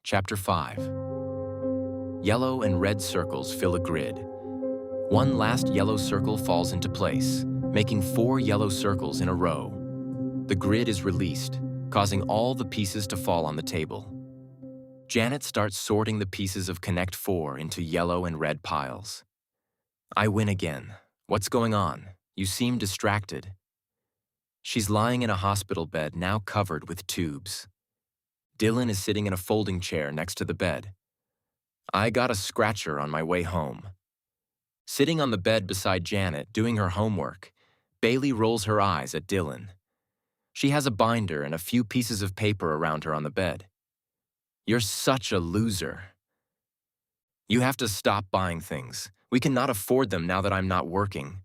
Chapter 5. Yellow and red circles fill a grid. One last yellow circle falls into place, making 4 yellow circles in a row. The grid is released, causing all the pieces to fall on the table. Janet starts sorting the pieces of Connect 4 into yellow and red piles. I win again. What's going on? You seem distracted. She's lying in a hospital bed now covered with tubes. Dylan is sitting in a folding chair next to the bed. I got a scratcher on my way home. Sitting on the bed beside Janet, doing her homework, Bailey rolls her eyes at Dylan. She has a binder and a few pieces of paper around her on the bed. You're such a loser. You have to stop buying things. We cannot afford them now that I'm not working.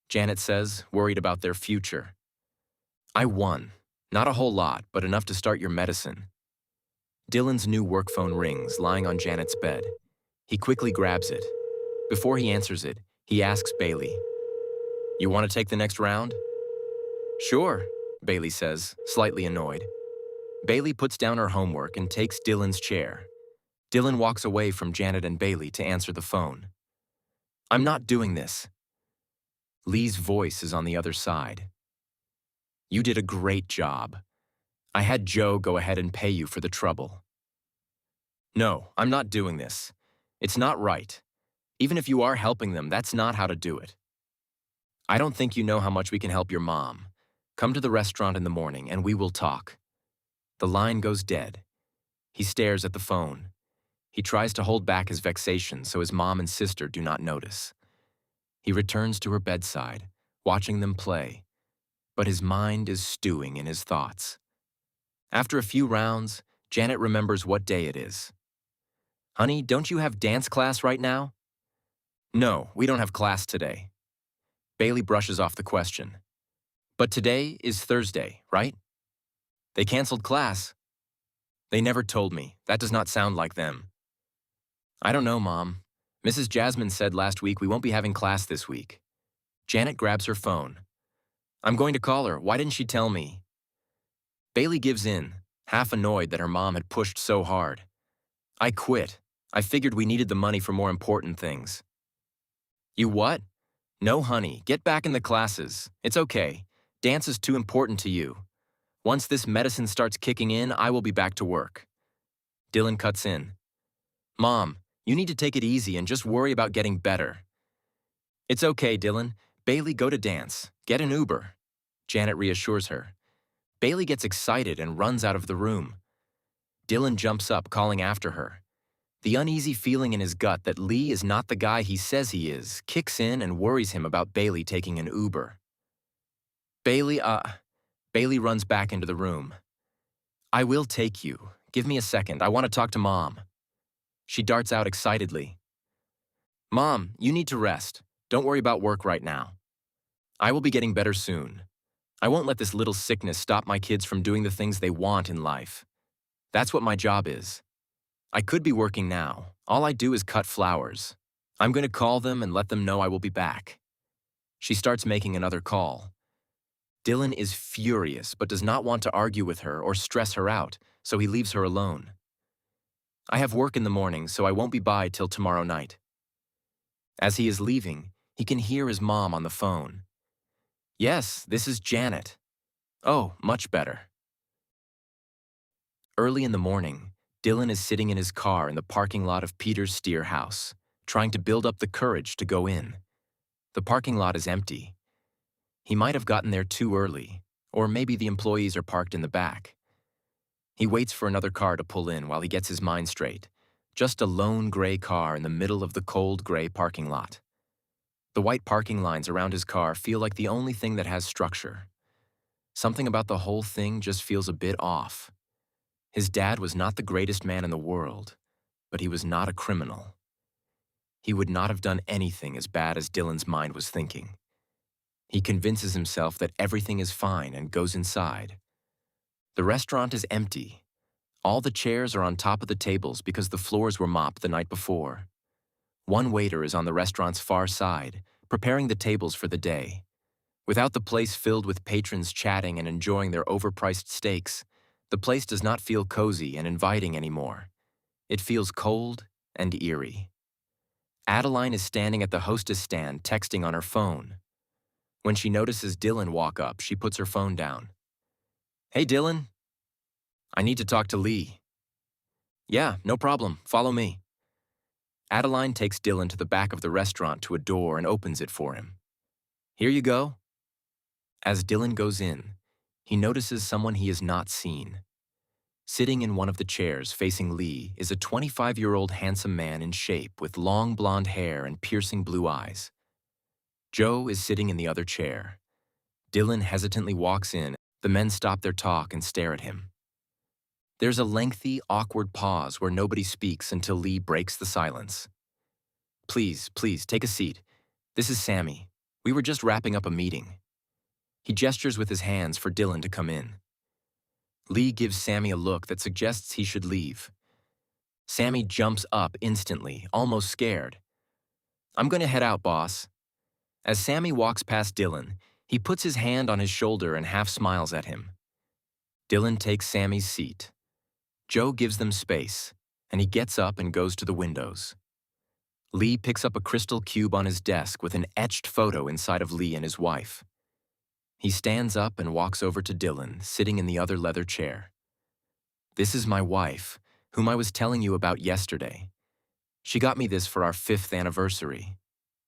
Janet says, worried about their future. I won. Not a whole lot, but enough to start your medicine. Dylan's new work phone rings, lying on Janet's bed. He quickly grabs it. Before he answers it, he asks Bailey, "You want to take the next round?" "Sure," Bailey says, slightly annoyed. Bailey puts down her homework and takes Dylan's chair. Dylan walks away from Janet and Bailey to answer the phone. "I'm not doing this." Lee's voice is on the other side. "You did a great job. I had Joe go ahead and pay you for the trouble." "No, I'm not doing this. It's not right. Even if you are helping them, that's not how to do it." "I don't think you know how much we can help your mom. Come to the restaurant in the morning and we will talk." The line goes dead. He stares at the phone. He tries to hold back his vexation so his mom and sister do not notice. He returns to her bedside, watching them play, but his mind is stewing in his thoughts. After a few rounds, Janet remembers what day it is. "Honey, don't you have dance class right now?" "No, we don't have class today." Bailey brushes off the question. "But today is Thursday, right?" "They canceled class." "They never told me. That does not sound like them." "I don't know, Mom. Mrs. Jasmine said last week we won't be having class this week." Janet grabs her phone. "I'm going to call her. Why didn't she tell me?" Bailey gives in, half annoyed that her mom had pushed so hard. "I quit. I figured we needed the money for more important things." "You what?" "No, honey. Get back in the classes. It's okay. Dance is too important to you. Once this medicine starts kicking in, I will be back to work." Dylan cuts in. "Mom, you need to take it easy and just worry about getting better." "It's okay, Dylan. Bailey, go to dance. Get an Uber." Janet reassures her. Bailey gets excited and runs out of the room. Dylan jumps up, calling after her. The uneasy feeling in his gut that Lee is not the guy he says he is kicks in and worries him about Bailey taking an Uber. Bailey runs back into the room. "I will take you. Give me a second. I want to talk to Mom." She darts out excitedly. "Mom, you need to rest. Don't worry about work right now. I will be getting better soon. I won't let this little sickness stop my kids from doing the things they want in life. That's what my job is. I could be working now. All I do is cut flowers. I'm going to call them and let them know I will be back." She starts making another call. Dylan is furious but does not want to argue with her or stress her out, so he leaves her alone. "I have work in the morning, so I won't be by till tomorrow night." As he is leaving, he can hear his mom on the phone. "Yes, this is Janet." "Oh, much better." Early in the morning, Dylan is sitting in his car in the parking lot of Peter's Steer house, trying to build up the courage to go in. The parking lot is empty. He might have gotten there too early, or maybe the employees are parked in the back. He waits for another car to pull in while he gets his mind straight. Just a lone gray car in the middle of the cold gray parking lot. The white parking lines around his car feel like the only thing that has structure. Something about the whole thing just feels a bit off. His dad was not the greatest man in the world, but he was not a criminal. He would not have done anything as bad as Dylan's mind was thinking. He convinces himself that everything is fine and goes inside. The restaurant is empty. All the chairs are on top of the tables because the floors were mopped the night before. One waiter is on the restaurant's far side, preparing the tables for the day. Without the place filled with patrons chatting and enjoying their overpriced steaks, The place does not feel cozy and inviting anymore. It feels cold and eerie. Adeline is standing at the hostess stand texting on her phone. When she notices Dylan walk up, she puts her phone down. "Hey, Dylan. I need to talk to Lee." "Yeah, no problem. Follow me." Adeline takes Dylan to the back of the restaurant to a door and opens it for him. "Here you go." As Dylan goes in, he notices someone he has not seen. Sitting in one of the chairs facing Lee is a 25-year-old handsome man in shape with long blonde hair and piercing blue eyes. Joe is sitting in the other chair. Dylan hesitantly walks in. The men stop their talk and stare at him. There's a lengthy, awkward pause where nobody speaks until Lee breaks the silence. Please, take a seat. This is Sammy. We were just wrapping up a meeting." He gestures with his hands for Dylan to come in. Lee gives Sammy a look that suggests he should leave. Sammy jumps up instantly, almost scared. "I'm going to head out, boss." As Sammy walks past Dylan, he puts his hand on his shoulder and half smiles at him. Dylan takes Sammy's seat. Joe gives them space, and he gets up and goes to the windows. Lee picks up a crystal cube on his desk with an etched photo inside of Lee and his wife. He stands up and walks over to Dylan, sitting in the other leather chair. "This is my wife, whom I was telling you about yesterday. She got me this for our 5th anniversary.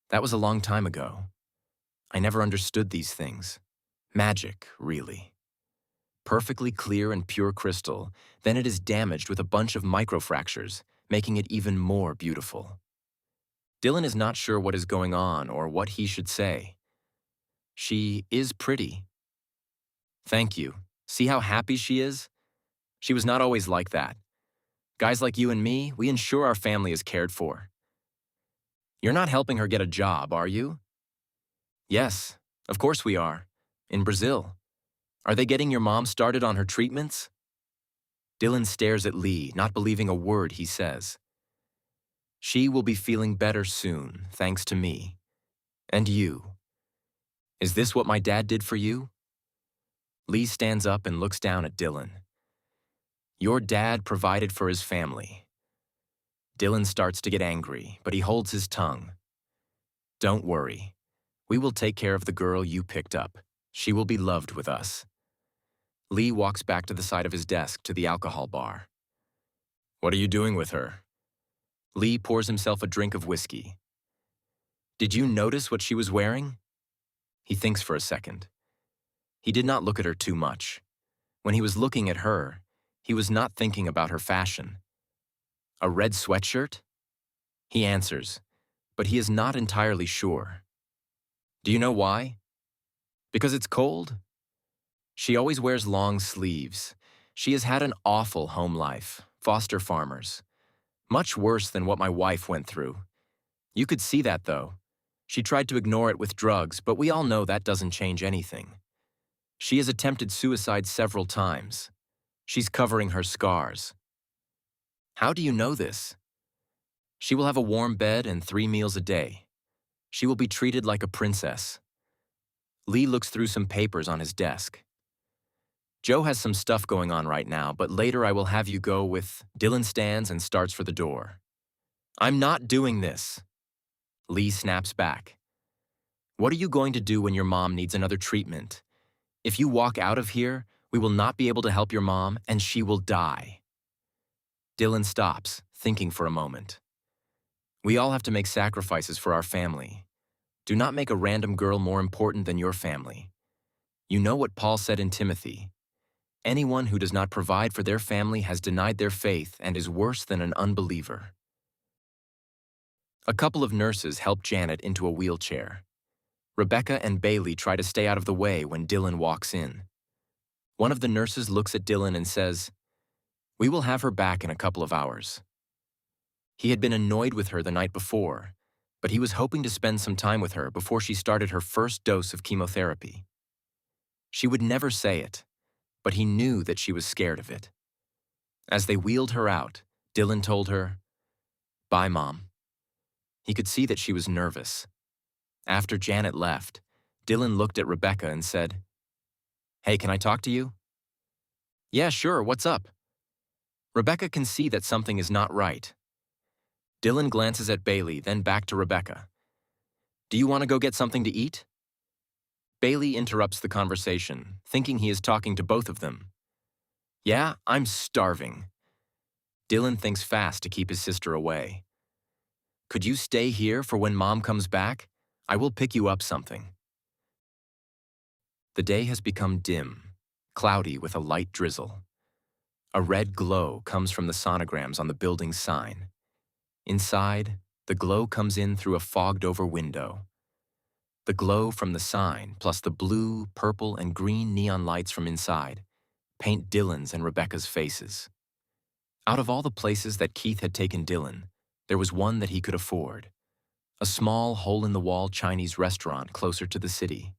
That was a long time ago. I never understood these things. Magic, really. Perfectly clear and pure crystal, then it is damaged with a bunch of microfractures, making it even more beautiful." Dylan is not sure what is going on or what he should say. "She is pretty." "Thank you. See how happy she is? She was not always like that. Guys like you and me, we ensure our family is cared for." "You're not helping her get a job, are you?" "Yes, of course we are. In Brazil. Are they getting your mom started on her treatments?" Dylan stares at Lee, not believing a word he says. "She will be feeling better soon, thanks to me. And you. Is this what my dad did for you?" Lee stands up and looks down at Dylan. "Your dad provided for his family." Dylan starts to get angry, but he holds his tongue. "Don't worry. We will take care of the girl you picked up. She will be loved with us." Lee walks back to the side of his desk to the alcohol bar. "What are you doing with her?" Lee pours himself a drink of whiskey. "Did you notice what she was wearing?" He thinks for a second. He did not look at her too much. When he was looking at her, he was not thinking about her fashion. "A red sweatshirt?" He answers, but he is not entirely sure. "Do you know why?" "Because it's cold?" "She always wears long sleeves. She has had an awful home life, foster farmers. Much worse than what my wife went through. You could see that, though. She tried to ignore it with drugs, but we all know that doesn't change anything. She has attempted suicide several times. She's covering her scars." "How do you know this?" "She will have a warm bed and 3 meals a day. She will be treated like a princess." Lee looks through some papers on his desk. "Joe has some stuff going on right now, but later I will have you go with..." Dylan stands and starts for the door. "I'm not doing this." Lee snaps back. "What are you going to do when your mom needs another treatment? If you walk out of here, we will not be able to help your mom, and she will die." Dylan stops, thinking for a moment. "We all have to make sacrifices for our family. Do not make a random girl more important than your family. You know what Paul said in Timothy. Anyone who does not provide for their family has denied their faith and is worse than an unbeliever." A couple of nurses help Janet into a wheelchair. Rebecca and Bailey try to stay out of the way when Dylan walks in. One of the nurses looks at Dylan and says, "We will have her back in a couple of hours." He had been annoyed with her the night before, but he was hoping to spend some time with her before she started her first dose of chemotherapy. She would never say it, but he knew that she was scared of it. As they wheeled her out, Dylan told her, "Bye, Mom." He could see that she was nervous. After Janet left, Dylan looked at Rebecca and said, "Hey, can I talk to you?" Yeah, sure, what's up? Rebecca can see that something is not right. Dylan glances at Bailey, then back to Rebecca. Do you want to go get something to eat? Bailey interrupts the conversation, thinking he is talking to both of them. Yeah, I'm starving. Dylan thinks fast to keep his sister away. Could you stay here for when Mom comes back? I will pick you up something. The day has become dim, cloudy with a light drizzle. A red glow comes from the sonograms on the building's sign. Inside, the glow comes in through a fogged-over window. The glow from the sign, plus the blue, purple, and green neon lights from inside, paint Dylan's and Rebecca's faces. Out of all the places that Keith had taken Dylan, there was one that he could afford. A small, hole-in-the-wall Chinese restaurant closer to the city.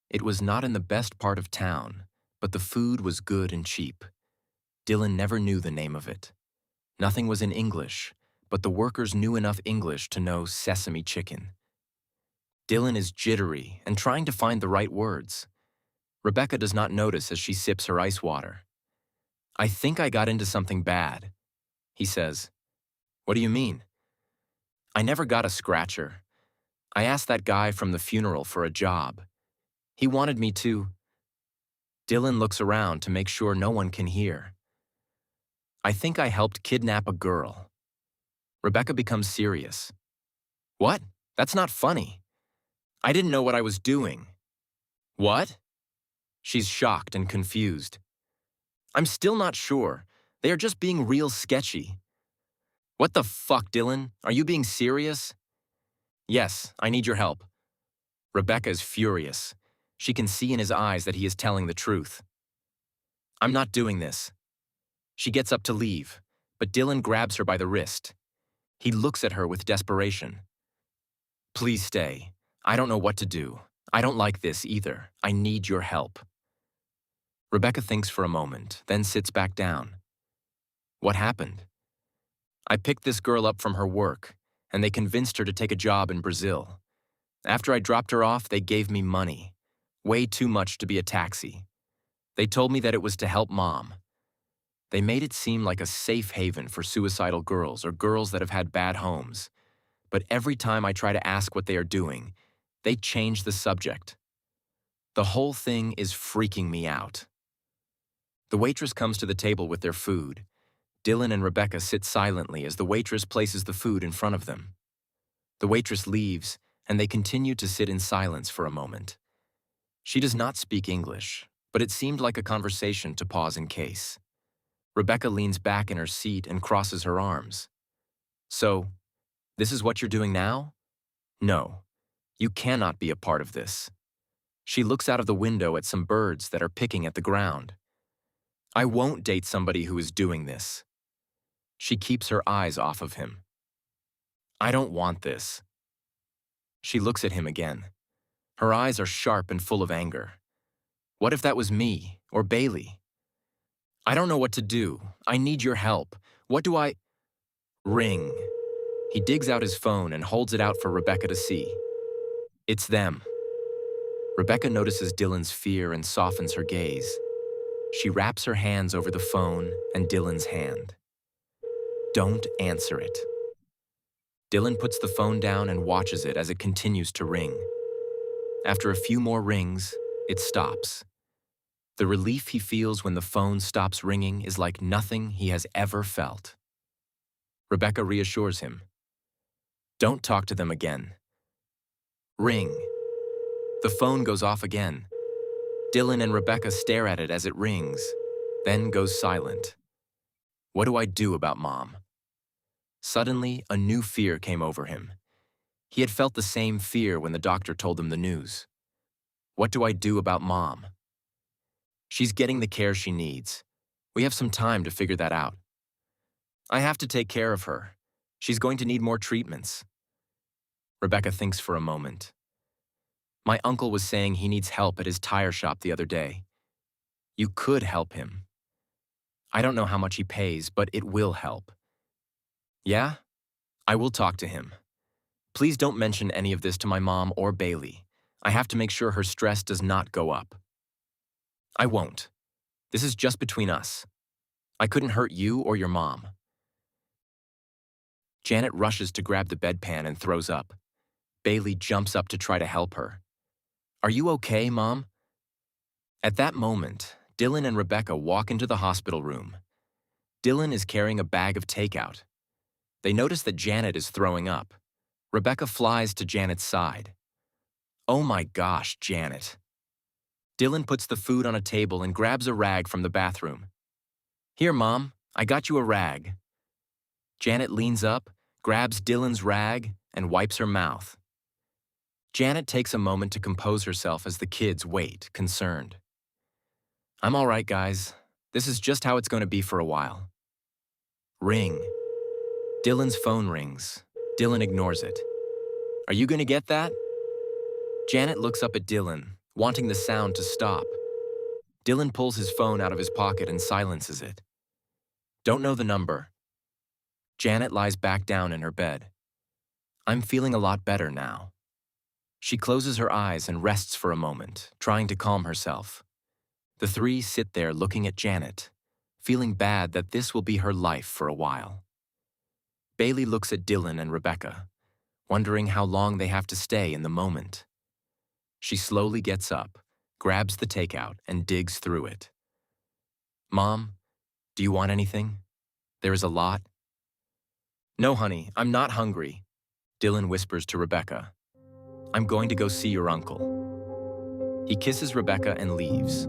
It was not in the best part of town, but the food was good and cheap. Dylan never knew the name of it. Nothing was in English, but the workers knew enough English to know sesame chicken. Dylan is jittery and trying to find the right words. Rebecca does not notice as she sips her ice water. I think I got into something bad, he says. What do you mean? I never got a scratcher. I asked that guy from the funeral for a job. He wanted me to. Dylan looks around to make sure no one can hear. I think I helped kidnap a girl. Rebecca becomes serious. What? That's not funny. I didn't know what I was doing. What? She's shocked and confused. I'm still not sure. They are just being real sketchy. What the fuck, Dylan? Are you being serious? Yes, I need your help. Rebecca is furious. She can see in his eyes that he is telling the truth. I'm not doing this. She gets up to leave, but Dylan grabs her by the wrist. He looks at her with desperation. Please stay. I don't know what to do. I don't like this either. I need your help. Rebecca thinks for a moment, then sits back down. What happened? I picked this girl up from her work, and they convinced her to take a job in Brazil. After I dropped her off, they gave me money. Way too much to be a taxi. They told me that it was to help Mom. They made it seem like a safe haven for suicidal girls or girls that have had bad homes. But every time I try to ask what they are doing, they change the subject. The whole thing is freaking me out. The waitress comes to the table with their food. Dylan and Rebecca sit silently as the waitress places the food in front of them. The waitress leaves, and they continue to sit in silence for a moment. She does not speak English, but it seemed like a conversation to pause in case. Rebecca leans back in her seat and crosses her arms. So, this is what you're doing now? No, you cannot be a part of this. She looks out of the window at some birds that are picking at the ground. I won't date somebody who is doing this. She keeps her eyes off of him. I don't want this. She looks at him again. Her eyes are sharp and full of anger. What if that was me or Bailey? I don't know what to do. I need your help. What do I... Ring. He digs out his phone and holds it out for Rebecca to see. It's them. Rebecca notices Dylan's fear and softens her gaze. She wraps her hands over the phone and Dylan's hand. Don't answer it. Dylan puts the phone down and watches it as it continues to ring. After a few more rings, it stops. The relief he feels when the phone stops ringing is like nothing he has ever felt. Rebecca reassures him. Don't talk to them again. Ring. The phone goes off again. Dylan and Rebecca stare at it as it rings, then goes silent. What do I do about Mom? Suddenly, a new fear came over him. He had felt the same fear when the doctor told him the news. What do I do about Mom? She's getting the care she needs. We have some time to figure that out. I have to take care of her. She's going to need more treatments. Rebecca thinks for a moment. My uncle was saying he needs help at his tire shop the other day. You could help him. I don't know how much he pays, but it will help. Yeah? I will talk to him. Please don't mention any of this to my mom or Bailey. I have to make sure her stress does not go up. I won't. This is just between us. I couldn't hurt you or your mom. Janet rushes to grab the bedpan and throws up. Bailey jumps up to try to help her. Are you okay, Mom? At that moment, Dylan and Rebecca walk into the hospital room. Dylan is carrying a bag of takeout. They notice that Janet is throwing up. Rebecca flies to Janet's side. Oh my gosh, Janet. Dylan puts the food on a table and grabs a rag from the bathroom. Here, Mom, I got you a rag. Janet leans up, grabs Dylan's rag, and wipes her mouth. Janet takes a moment to compose herself as the kids wait, concerned. I'm all right, guys. This is just how it's going to be for a while. Ring. Dylan's phone rings. Dylan ignores it. Are you going to get that? Janet looks up at Dylan, wanting the sound to stop. Dylan pulls his phone out of his pocket and silences it. Don't know the number. Janet lies back down in her bed. I'm feeling a lot better now. She closes her eyes and rests for a moment, trying to calm herself. The three sit there looking at Janet, feeling bad that this will be her life for a while. Bailey looks at Dylan and Rebecca, wondering how long they have to stay in the moment. She slowly gets up, grabs the takeout, and digs through it. Mom, do you want anything? There is a lot. No, honey, I'm not hungry, Dylan whispers to Rebecca. I'm going to go see your uncle. He kisses Rebecca and leaves.